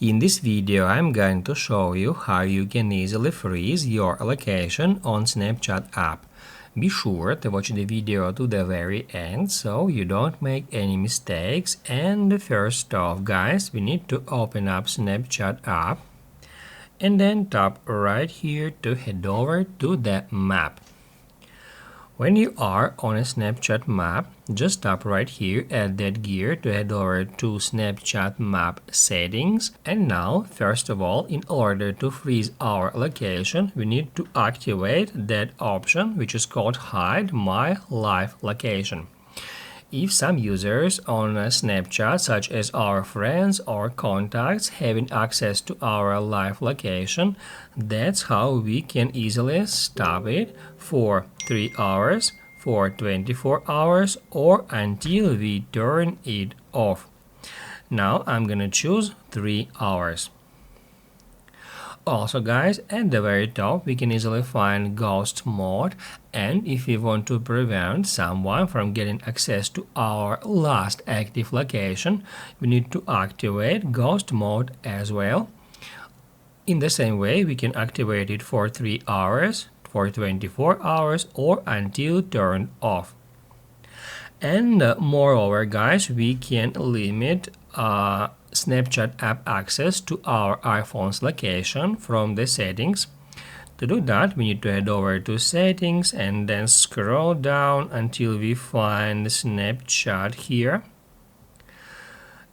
In this video, I'm going to show you how you can easily freeze your location on Snapchat app. Be sure to watch the video to the very end so you don't make any mistakes. And first off, guys, we need to open up Snapchat app and then tap right here to head over to the map. When you are on a Snapchat map, just tap right here at that gear to head over to Snapchat map settings. And now, first of all, in order to freeze our location, we need to activate that option which is called Hide My Live Location. If some users on Snapchat, such as our friends or contacts, having access to our live location, that's how we can easily stop it for 3 hours, for 24 hours, or until we turn it off. Now I'm gonna choose 3 hours. Also, guys, at the very top we can easily find ghost mode, and if we want to prevent someone from getting access to our last active location, we need to activate ghost mode as well. In the same way, we can activate it for 3 hours, for 24 hours, or until turned off. And moreover, guys, we can limit Snapchat app access to our iPhone's location from the settings. To do that, we need to head over to settings and then scroll down until we find Snapchat here.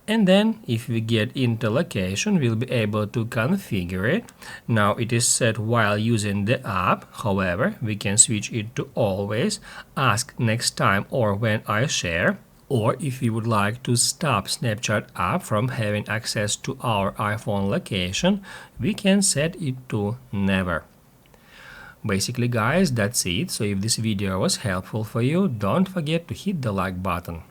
And then if we get into location, we'll be able to configure it. Now it is set while using the app. However, we can switch it to always, ask next time or when I share. Or if we would like to stop Snapchat app from having access to our iPhone location, we can set it to never. Basically, guys, that's it. So if this video was helpful for you, don't forget to hit the like button.